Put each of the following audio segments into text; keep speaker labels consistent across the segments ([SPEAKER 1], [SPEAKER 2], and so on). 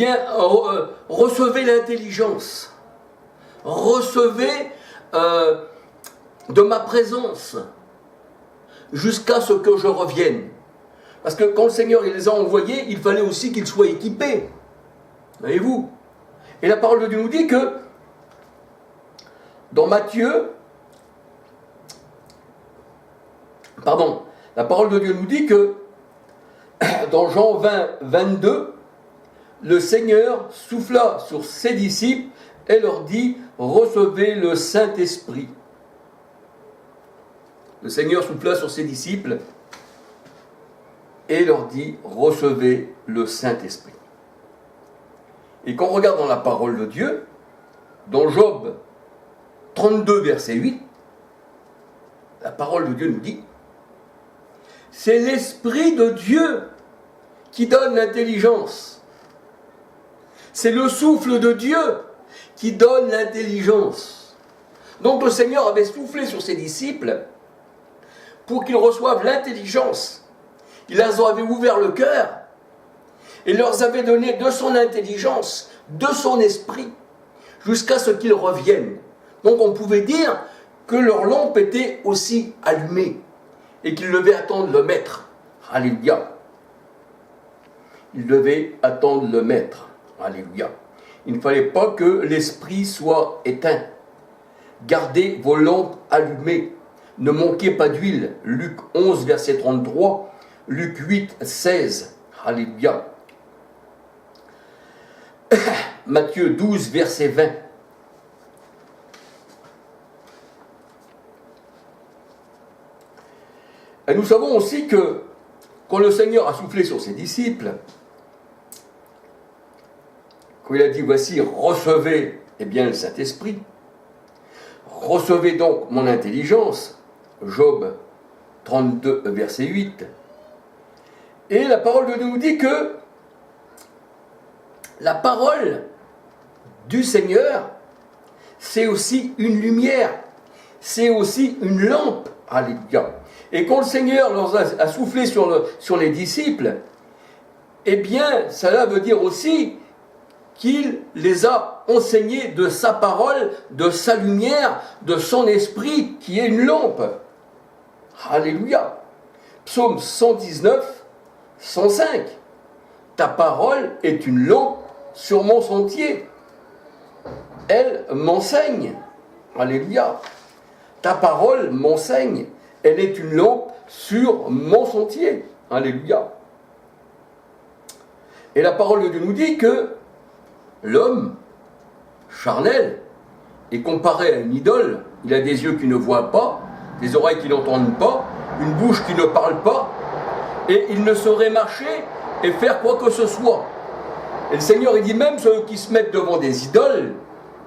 [SPEAKER 1] bien, recevez l'intelligence. Recevez de ma présence jusqu'à ce que je revienne. Parce que quand le Seigneur il les a envoyés, il fallait aussi qu'ils soient équipés. Voyez-vous? Et la parole de Dieu nous dit que dans la parole de Dieu nous dit que dans Jean 20, 22, le Seigneur souffla sur ses disciples et leur dit « Recevez le Saint-Esprit ». Le Seigneur souffla sur ses disciples et leur dit « Recevez le Saint-Esprit ». Et quand on regarde dans la parole de Dieu, dans Job 32, verset 8, la parole de Dieu nous dit « C'est l'Esprit de Dieu qui donne l'intelligence. C'est le souffle de Dieu qui donne l'intelligence. » Donc le Seigneur avait soufflé sur ses disciples pour qu'ils reçoivent l'intelligence. Il leur avait ouvert le cœur et leur avait donné de son intelligence, de son esprit, jusqu'à ce qu'ils reviennent. Donc on pouvait dire que leur lampe était aussi allumée et qu'ils devaient attendre le Maître. Alléluia. Ils devaient attendre le Maître. Alléluia. Il ne fallait pas que l'esprit soit éteint. Gardez vos lampes allumées. Ne manquez pas d'huile. Luc 11, verset 33. Luc 8, 16. Alléluia. Matthieu 12, verset 20. Et nous savons aussi que quand le Seigneur a soufflé sur ses disciples, quand il a dit « Voici, recevez le Saint-Esprit, recevez donc mon intelligence », Job 32, verset 8. Et la parole de Dieu nous dit que la parole du Seigneur, c'est aussi une lumière, c'est aussi une lampe. Alléluia. Et quand le Seigneur leur a soufflé sur les disciples, eh bien, cela veut dire aussi qu'il les a enseignés de sa parole, de sa lumière, de son esprit, qui est une lampe. Alléluia. Psaume 119, 105. Ta parole est une lampe sur mon sentier. Elle m'enseigne. Alléluia. Ta parole m'enseigne. Elle est une lampe sur mon sentier. Alléluia. Et la parole de Dieu nous dit que l'homme charnel est comparé à une idole. Il a des yeux qui ne voient pas, des oreilles qui n'entendent pas, une bouche qui ne parle pas, et il ne saurait marcher et faire quoi que ce soit. Et le Seigneur, il dit même ceux qui se mettent devant des idoles,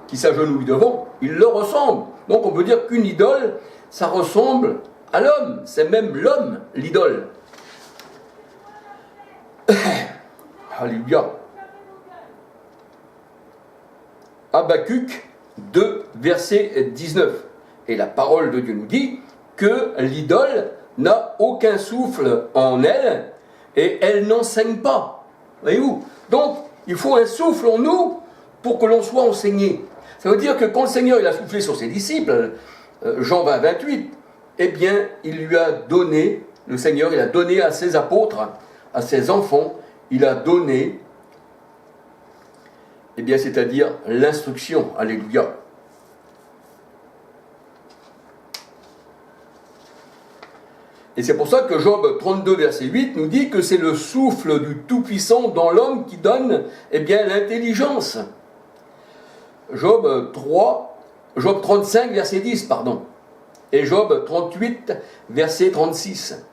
[SPEAKER 1] qui s'agenouillent devant, ils leur ressemblent. Donc on peut dire qu'une idole, ça ressemble à l'homme. C'est même l'homme, l'idole. Alléluia. Habakkuk 2, verset 19. Et la parole de Dieu nous dit que l'idole n'a aucun souffle en elle et elle n'enseigne pas. Voyez-vous? Donc, il faut un souffle en nous pour que l'on soit enseigné. Ça veut dire que quand le Seigneur il a soufflé sur ses disciples, Jean 20, 28, eh bien, il lui a donné, le Seigneur, il a donné à ses apôtres, à ses enfants, il a donné, eh bien, c'est-à-dire l'instruction. Alléluia. Et c'est pour ça que Job 32, verset 8 nous dit que c'est le souffle du Tout-Puissant dans l'homme qui donne, eh bien, l'intelligence. Job 35, verset 10, pardon. Et Job 38, verset 36.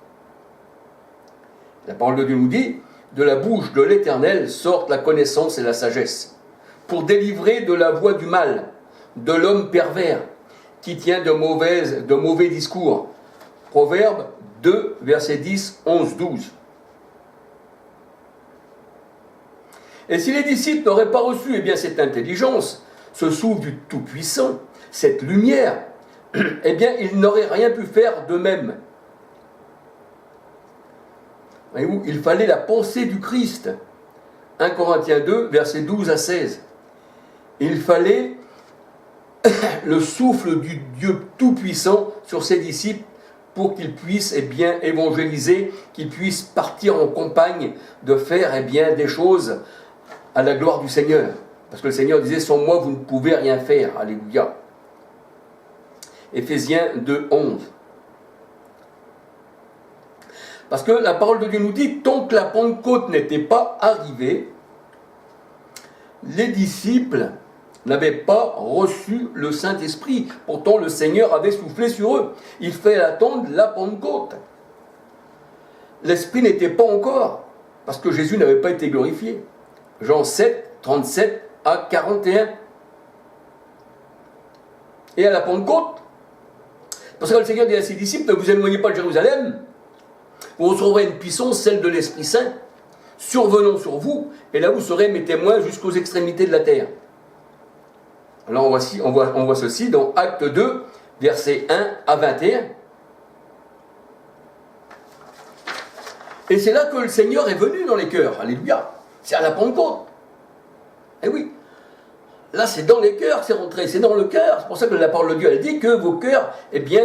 [SPEAKER 1] La parole de Dieu nous dit, de la bouche de l'Éternel sortent la connaissance et la sagesse, pour délivrer de la voie du mal, de l'homme pervers, qui tient de mauvais discours. Proverbe 2, verset 10, 11, 12. Et si les disciples n'auraient pas reçu eh bien, cette intelligence, ce souffle du Tout-Puissant, cette lumière, eh bien, ils n'auraient rien pu faire d'eux-mêmes. Voyez-vous, il fallait la pensée du Christ, 1 Corinthiens 2, versets 12 à 16. Il fallait le souffle du Dieu Tout-Puissant sur ses disciples pour qu'ils puissent évangéliser, qu'ils puissent partir en campagne de faire des choses à la gloire du Seigneur. Parce que le Seigneur disait, sans moi vous ne pouvez rien faire. Alléluia. Éphésiens 2, 11. Parce que la parole de Dieu nous dit, tant que la Pentecôte n'était pas arrivée, les disciples n'avaient pas reçu le Saint-Esprit. Pourtant, le Seigneur avait soufflé sur eux. Il fait attendre la Pentecôte. L'Esprit n'était pas encore, parce que Jésus n'avait pas été glorifié. Jean 7, 37 à 41. Et à la Pentecôte, parce que le Seigneur dit à ses disciples, ne vous éloignez pas de Jérusalem, vous recevrez une puissance, celle de l'Esprit Saint, survenant sur vous, et là vous serez mes témoins jusqu'aux extrémités de la terre. Alors on voit ceci dans Acte 2, versets 1 à 21. Et c'est là que le Seigneur est venu dans les cœurs. Alléluia. C'est à la Pentecôte. Eh oui. Là, c'est dans les cœurs, c'est rentré, c'est dans le cœur. C'est pour ça que la parole de Dieu, elle dit que vos cœurs,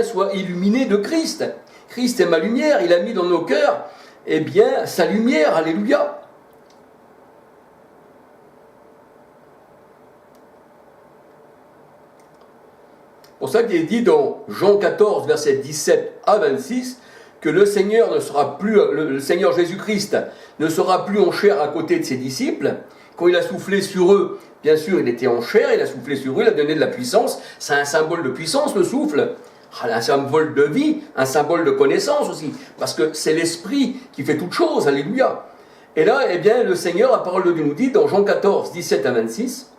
[SPEAKER 1] soient illuminés de Christ. Christ est ma lumière, il a mis dans nos cœurs, sa lumière. Alléluia. C'est pour ça qu'il est dit dans Jean 14, versets 17 à 26, que le Seigneur Jésus-Christ ne sera plus en chair à côté de ses disciples. Quand il a soufflé sur eux, bien sûr, il était en chair, il a soufflé sur eux, il a donné de la puissance. C'est un symbole de puissance, le souffle. Un symbole de vie, un symbole de connaissance aussi. Parce que c'est l'Esprit qui fait toutes choses. Alléluia. Et là, le Seigneur, la parole de Dieu nous dit, dans Jean 14, 17 à 26,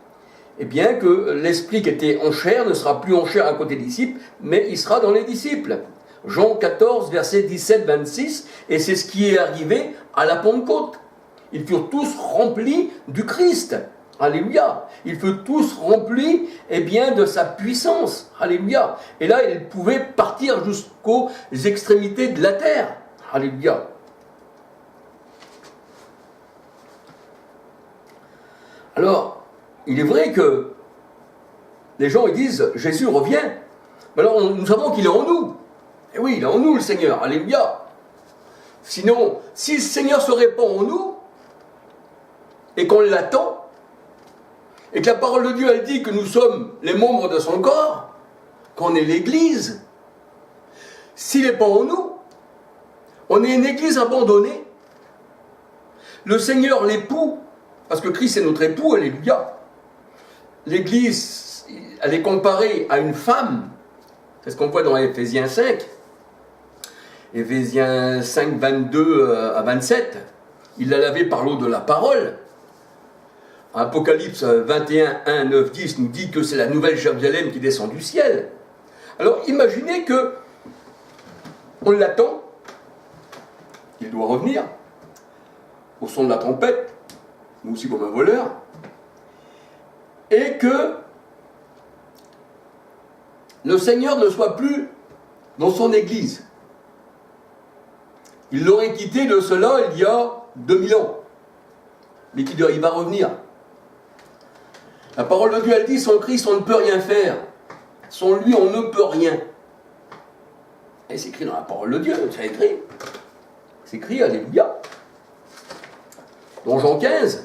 [SPEAKER 1] que l'Esprit qui était en chair ne sera plus en chair à côté des disciples, mais il sera dans les disciples. Jean 14, versets 17-26, et c'est ce qui est arrivé à la Pentecôte. Ils furent tous remplis du Christ. Alléluia. Ils furent tous remplis de sa puissance. Alléluia. Et là, ils pouvaient partir jusqu'aux extrémités de la terre. Alléluia. Alors, il est vrai que les gens ils disent, Jésus revient. Mais alors, nous savons qu'il est en nous. Et oui, il est en nous, le Seigneur. Alléluia. Sinon, si le Seigneur se répand en nous, et qu'on l'attend, et que la parole de Dieu, elle dit que nous sommes les membres de son corps, qu'on est l'Église, s'il n'est pas en nous, on est une Église abandonnée. Le Seigneur, l'époux, parce que Christ est notre époux, alléluia. L'Église, elle est comparée à une femme, c'est ce qu'on voit dans Éphésiens 5, Éphésiens 5, 22 à 27, il l'a lavé par l'eau de la parole. Apocalypse 21, 1, 9, 10 nous dit que c'est la nouvelle Jérusalem qui descend du ciel. Alors imaginez que on l'attend, il doit revenir, au son de la trompette, nous aussi comme un voleur, et que le Seigneur ne soit plus dans son Église. Il l'aurait quitté de cela il y a 2000 ans, mais il va revenir. La parole de Dieu, elle dit, sans Christ, on ne peut rien faire. Sans lui, on ne peut rien. Et c'est écrit dans la parole de Dieu, c'est écrit. C'est écrit, alléluia. Dans Jean 15,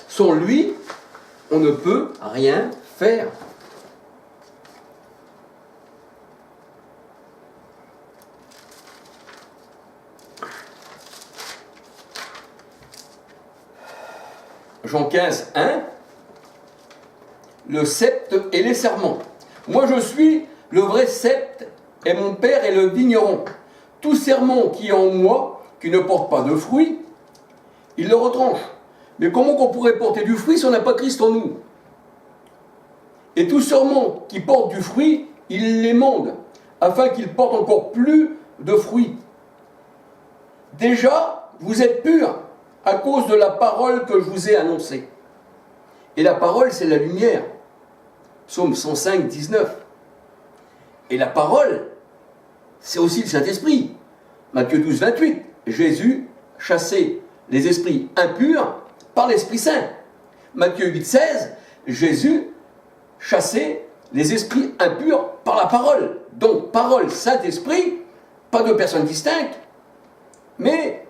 [SPEAKER 1] sans lui, on ne peut rien faire. Jean 15, 1, le sceptre et les serments. Moi je suis le vrai sceptre et mon Père est le vigneron. Tout serment qui est en moi, qui ne porte pas de fruit, il le retranche. Mais comment qu'on pourrait porter du fruit si on n'a pas Christ en nous? Et tout serment qui porte du fruit, il l'émonde, afin qu'il porte encore plus de fruits. Déjà, vous êtes purs à cause de la parole que je vous ai annoncée. Et la parole, c'est la lumière. Psaume 105, 19. Et la parole, c'est aussi le Saint-Esprit. Matthieu 12, 28. Jésus chassait les esprits impurs par l'Esprit Saint. Matthieu 8, 16, Jésus chassait les esprits impurs par la parole. Donc, parole, Saint-Esprit, pas deux personnes distinctes, mais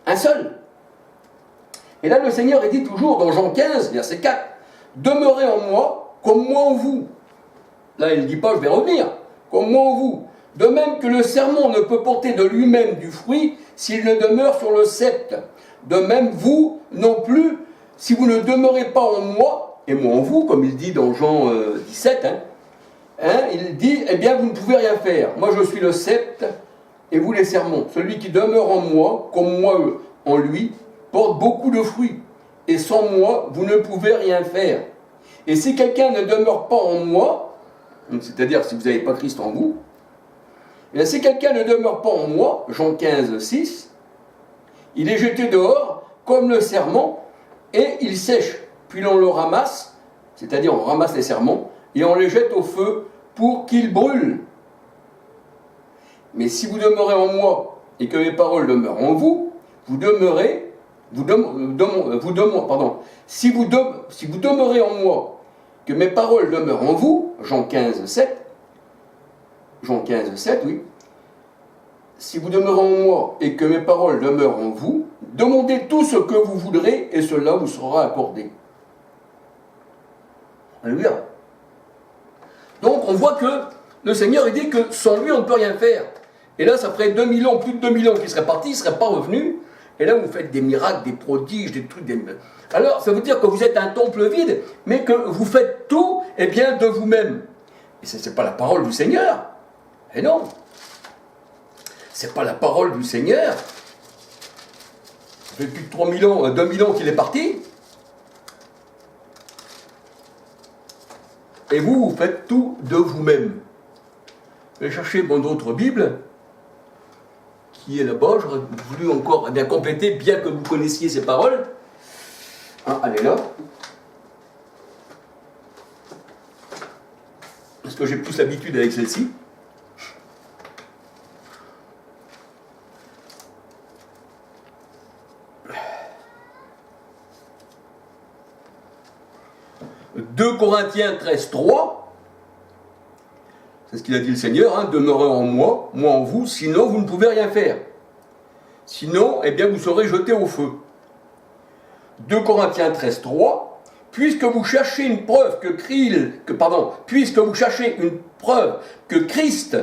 [SPEAKER 1] un seul. Et là, le Seigneur dit toujours dans Jean 15, verset 4, « Demeurez en moi comme moi en vous. » Là, il ne dit pas « je vais revenir », comme moi en vous. De même que le serment ne peut porter de lui-même du fruit s'il ne demeure sur le sceptre. De même, vous non plus, si vous ne demeurez pas en moi, et moi en vous, comme il dit dans Jean 17, il dit, eh bien, vous ne pouvez rien faire. Moi, je suis le sceptre, et vous les serments. Celui qui demeure en moi, comme moi en lui, porte beaucoup de fruits. Et sans moi, vous ne pouvez rien faire. Et si quelqu'un ne demeure pas en moi, c'est-à-dire si vous n'avez pas Christ en vous, et si quelqu'un ne demeure pas en moi, Jean 15, 6, il est jeté dehors comme le serment et il sèche. Puis l'on le ramasse, c'est-à-dire on ramasse les serments et on les jette au feu pour qu'ils brûlent. Mais si vous demeurez en moi et que mes paroles demeurent en vous, vous demeurez, si vous demeurez en moi, que mes paroles demeurent en vous, Jean 15, 7, oui. Si vous demeurez en moi et que mes paroles demeurent en vous, demandez tout ce que vous voudrez et cela vous sera accordé. Alléluia. Donc on voit que le Seigneur il dit que sans lui on ne peut rien faire. Et là ça ferait 2000 ans, plus de 2000 ans qu'il serait parti, il ne serait pas revenu. Et là vous faites des miracles, des prodiges, des trucs. Alors ça veut dire que vous êtes un temple vide, mais que vous faites tout de vous-même. Et ce n'est pas la parole du Seigneur. Et non, c'est pas la parole du Seigneur. Ça fait plus de 2000 ans qu'il est parti. Et vous faites tout de vous-même. Je vais chercher mon autre Bible, qui est là-bas. J'aurais voulu encore bien compléter, bien que vous connaissiez ces paroles. Elle est là. Parce que j'ai plus l'habitude avec celle-ci. « 2 Corinthiens 13, 3 » c'est ce qu'il a dit le Seigneur, demeurez en moi, moi en vous, sinon vous ne pouvez rien faire. Sinon, vous serez jetés au feu. 2 Corinthiens 13, 3 « Puisque vous cherchez une preuve que Christ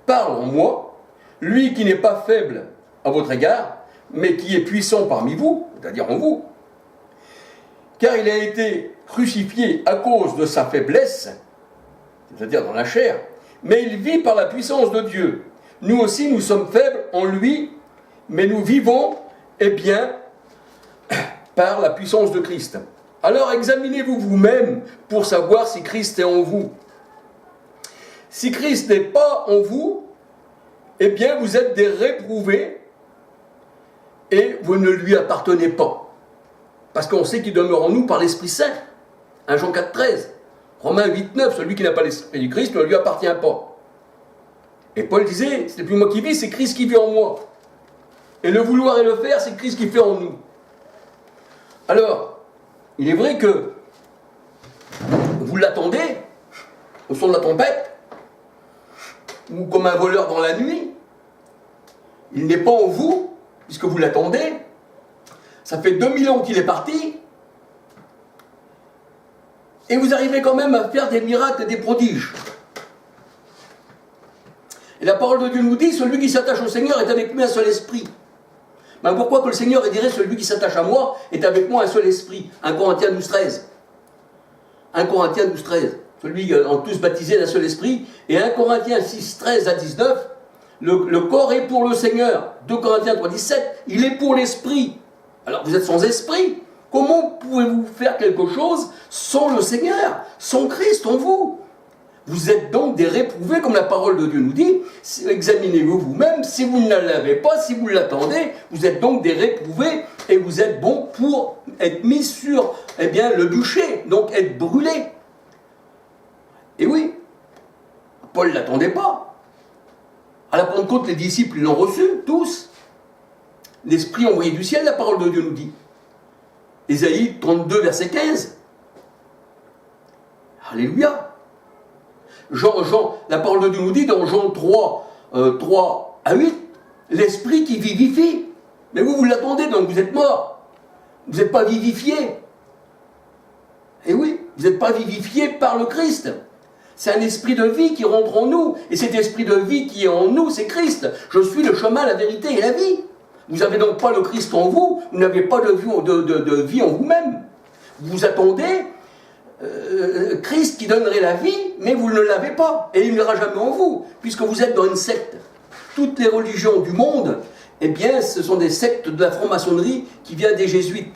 [SPEAKER 1] parle en moi, lui qui n'est pas faible à votre égard, mais qui est puissant parmi vous, c'est-à-dire en vous, car il a été crucifié à cause de sa faiblesse, c'est-à-dire dans la chair, mais il vit par la puissance de Dieu. Nous aussi, nous sommes faibles en lui, mais nous vivons, par la puissance de Christ. Alors examinez-vous vous-même pour savoir si Christ est en vous. Si Christ n'est pas en vous, vous êtes des réprouvés et vous ne lui appartenez pas. Parce qu'on sait qu'il demeure en nous par l'Esprit Saint. 1 Jean 4, 13. Romains 8, 9. Celui qui n'a pas l'Esprit du Christ ne lui appartient pas. Et Paul disait, ce n'est plus moi qui vis, c'est Christ qui vit en moi. Et le vouloir et le faire, c'est Christ qui fait en nous. Alors, il est vrai que vous l'attendez au son de la trompette, ou comme un voleur dans la nuit. Il n'est pas en vous, puisque vous l'attendez. Ça fait 2000 ans qu'il est parti. Et vous arrivez quand même à faire des miracles et des prodiges. Et la parole de Dieu nous dit, celui qui s'attache au Seigneur est avec lui un seul esprit. Mais pourquoi que le Seigneur dirait, celui qui s'attache à moi est avec moi un seul esprit? 1 Corinthiens 12, 13. 1 Corinthiens 12, 13. Celui en tous baptisés d'un seul esprit. Et 1 Corinthiens 6, 13 à 19. Le corps est pour le Seigneur. 2 Corinthiens 3, 17. Il est pour l'esprit. Alors vous êtes sans esprit. Comment pouvez-vous faire quelque chose sans le Seigneur, sans Christ en vous? Vous êtes donc des réprouvés, comme la parole de Dieu nous dit. Examinez-vous vous-même. Si vous ne l'avez pas, si vous l'attendez, vous êtes donc des réprouvés et vous êtes bons pour être mis sur le bûcher, donc être brûlés. Et oui, Paul ne l'attendait pas. À la Pentecôte, les disciples l'ont reçu, tous. L'Esprit envoyé du ciel, la parole de Dieu nous dit. Ésaïe 32, verset 15. Alléluia. La parole de Dieu nous dit dans Jean 3, 3 à 8, l'esprit qui vivifie. Mais vous l'attendez, donc vous êtes mort. Vous n'êtes pas vivifié. Et oui, vous n'êtes pas vivifié par le Christ. C'est un esprit de vie qui rentre en nous. Et cet esprit de vie qui est en nous, c'est Christ. Je suis le chemin, la vérité et la vie. Vous n'avez donc pas le Christ en vous. Vous n'avez pas de vie en vous-même. Vous attendez Christ qui donnerait la vie, mais vous ne l'avez pas. Et il n'ira jamais en vous, puisque vous êtes dans une secte. Toutes les religions du monde, eh bien, ce sont des sectes de la franc-maçonnerie qui viennent des jésuites.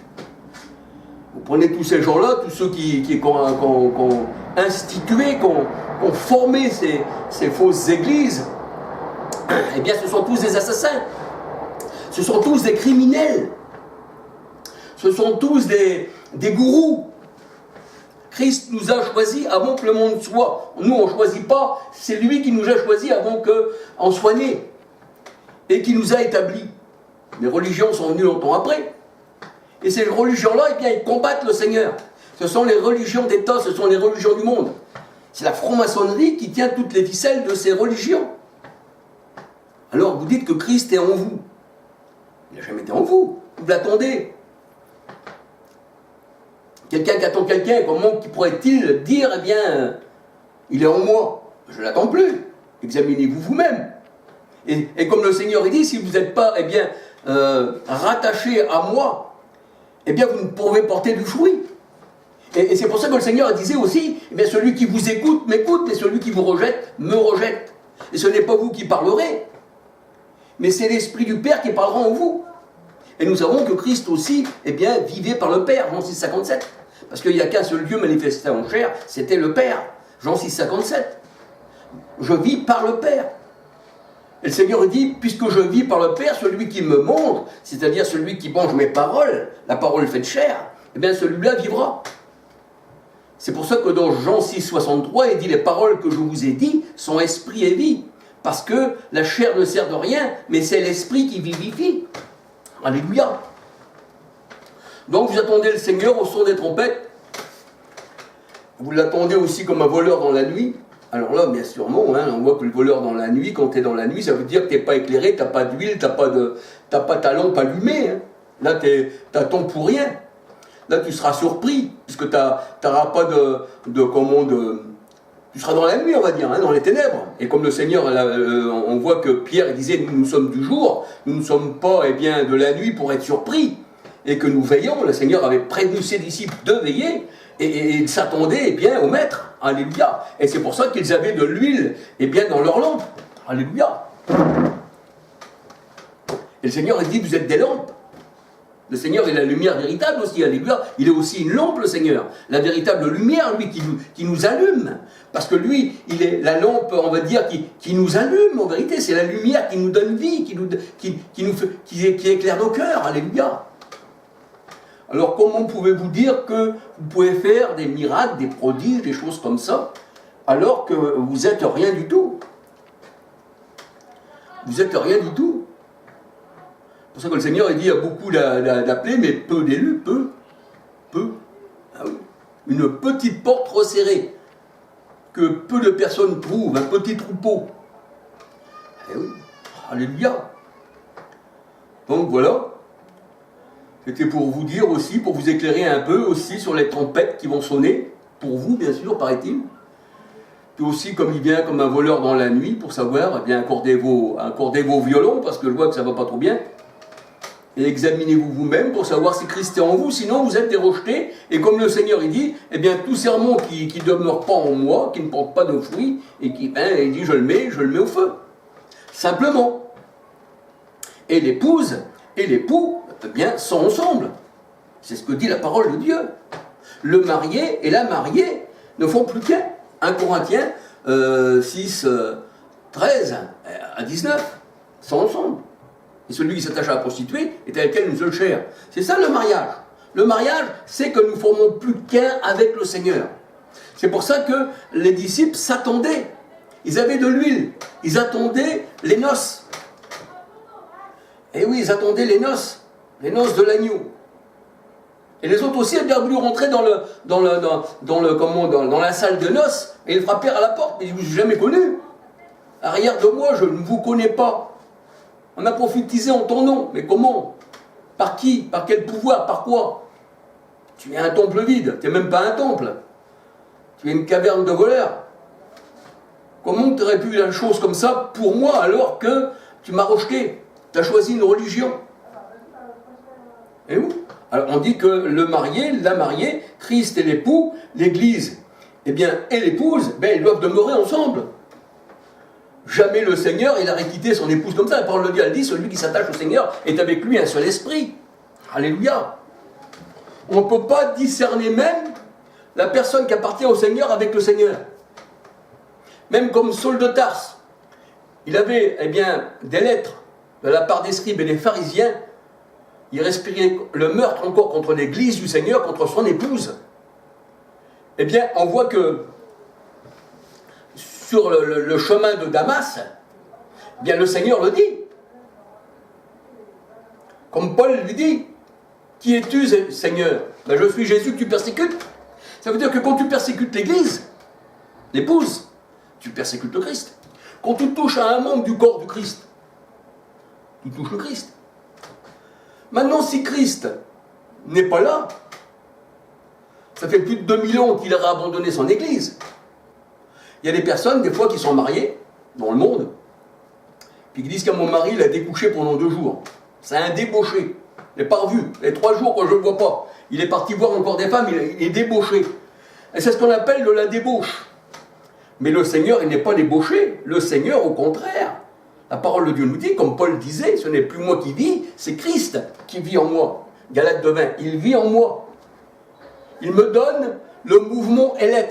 [SPEAKER 1] Vous prenez tous ces gens-là, tous ceux qui ont institué, qui ont formé ces fausses églises, eh bien, ce sont tous des assassins. Ce sont tous des criminels. Ce sont tous des gourous. Christ nous a choisis avant que le monde soit. Nous, on ne choisit pas. C'est lui qui nous a choisis avant qu'on soit nés. Et qui nous a établis. Les religions sont venues longtemps après. Et ces religions-là, eh bien, ils combattent le Seigneur. Ce sont les religions d'État, ce sont les religions du monde. C'est la franc-maçonnerie qui tient toutes les ficelles de ces religions. Alors, vous dites que Christ est en vous. Il n'a jamais été en vous. Vous l'attendez. Quelqu'un qui attend quelqu'un, comment pourrait-il dire, eh bien, il est en moi? Je ne l'attends plus. Examinez-vous vous-même. Et comme le Seigneur dit, si vous n'êtes pas, eh bien, rattaché à moi, eh bien, vous ne pourrez porter du fruit. Et c'est pour ça que le Seigneur disait aussi, eh bien, celui qui vous écoute, m'écoute, et celui qui vous rejette, me rejette. Et ce n'est pas vous qui parlerez, mais c'est l'Esprit du Père qui parlera en vous. Et nous savons que Christ aussi, eh bien, vivait par le Père, Jean 6, 57. Parce qu'il n'y a qu'un seul Dieu manifesté en chair, c'était le Père. Jean 6, 57. Je vis par le Père. Et le Seigneur dit, puisque je vis par le Père, celui qui me montre, c'est-à-dire celui qui mange mes paroles, la parole faite chair, eh bien celui-là vivra. C'est pour ça que dans Jean 6, 63, il dit, les paroles que je vous ai dites sont esprit et vie. Parce que la chair ne sert de rien, mais c'est l'esprit qui vivifie. Alléluia. Donc vous attendez le Seigneur au son des trompettes. Vous l'attendez aussi comme un voleur dans la nuit. Alors là, bien sûrement, on voit que le voleur dans la nuit, quand tu es dans la nuit, ça veut dire que tu n'es pas éclairé, tu n'as pas d'huile, tu n'as pas ta lampe allumée. Hein. Là, tu attends pour rien. Là, tu seras surpris, puisque tu n'auras pas tu seras dans la nuit, on va dire, dans les ténèbres. Et comme le Seigneur, on voit que Pierre disait, nous sommes du jour, nous ne sommes pas eh bien, de la nuit pour être surpris. Et que nous veillons, le Seigneur avait prévenu ses disciples de veiller, et ils s'attendaient eh bien, au Maître. Alléluia. Et c'est pour ça qu'ils avaient de l'huile eh bien, dans leur lampe. Alléluia. Et le Seigneur a dit, vous êtes des lampes. Le Seigneur est la lumière véritable aussi, alléluia. Il est aussi une lampe, le Seigneur. La véritable lumière, lui, qui nous allume. Parce que lui, il est la lampe, on va dire, qui nous allume, en vérité. C'est la lumière qui nous donne vie, qui éclaire nos cœurs, alléluia. Alors comment pouvez-vous dire que vous pouvez faire des miracles, des prodiges, des choses comme ça, alors que vous n'êtes rien du tout? Vous n'êtes rien du tout. C'est pour ça que le Seigneur il dit, il y a beaucoup d'appelés, mais peu d'élus, peu. Ah oui. Une petite porte resserrée, que peu de personnes trouvent, un petit troupeau. Eh oui, alléluia. Donc voilà, c'était pour vous dire aussi, pour vous éclairer un peu aussi sur les trompettes qui vont sonner, pour vous bien sûr, paraît-il. Puis aussi, comme il vient comme un voleur dans la nuit, pour savoir, eh bien, accordez vos violons, parce que je vois que ça ne va pas trop bien. Et examinez-vous vous-même pour savoir si Christ est en vous, sinon vous êtes des rejetés. Et comme le Seigneur il dit, eh bien tout serment qui ne demeure pas en moi, qui ne porte pas de fruits, et il dit je le mets au feu. Simplement. Et l'épouse et l'époux, eh bien, sont ensemble. C'est ce que dit la parole de Dieu. Le marié et la mariée ne font plus qu'un. 1 Corinthiens 6, 13 à 19 sont ensemble. Et celui qui s'attache à la prostituée est avec elle une seule chair. C'est ça le mariage. Le mariage, c'est que nous ne formons plus qu'un avec le Seigneur. C'est pour ça que les disciples s'attendaient. Ils avaient de l'huile. Ils attendaient les noces. Et oui, ils attendaient les noces de l'agneau. Et les autres aussi, avaient voulu rentrer dans la salle de noces, et ils frappèrent à la porte. Mais je ne vous ai jamais connu. Arrière de moi, je ne vous connais pas. On a prophétisé en ton nom. Mais comment? Par qui? Par quel pouvoir? Par quoi? Tu es un temple vide. Tu n'es même pas un temple. Tu es une caverne de voleurs. Comment tu aurais pu faire une chose comme ça pour moi alors que tu m'as rejeté? Tu as choisi une religion. Et où? Alors on dit que le marié, la mariée, Christ et l'époux, l'Église, eh bien, et l'épouse, ben, ils doivent demeurer ensemble. Jamais le Seigneur, il aurait quitté son épouse comme ça. La parole de Dieu, elle dit, celui qui s'attache au Seigneur est avec lui un seul esprit. Alléluia. On ne peut pas discerner même la personne qui appartient au Seigneur avec le Seigneur. Même comme Saul de Tarse, il avait, eh bien, des lettres de la part des scribes et des pharisiens. Il respirait le meurtre encore contre l'Église du Seigneur, contre son épouse. Eh bien, on voit que sur le chemin de Damas, eh bien, le Seigneur le dit. Comme Paul lui dit, qui es-tu, Seigneur? Ben, je suis Jésus que tu persécutes. Ça veut dire que quand tu persécutes l'Église, l'épouse, tu persécutes le Christ. Quand tu touches à un membre du corps du Christ, tu touches le Christ. Maintenant, si Christ n'est pas là, ça fait plus de 2000 ans qu'il a abandonné son Église. Il y a des personnes, des fois, qui sont mariées dans le monde, puis qui disent qu'à mon mari, il a découché pendant 2 jours. C'est un débauché. Il n'est pas revu. Les 3 jours que je ne le vois pas. Il est parti voir encore des femmes, il est débauché. Et c'est ce qu'on appelle de la débauche. Mais le Seigneur, il n'est pas débauché. Le Seigneur, au contraire. La parole de Dieu nous dit, comme Paul disait, ce n'est plus moi qui vis, c'est Christ qui vit en moi. Galates 2:20, il vit en moi. Il me donne le mouvement et l'être.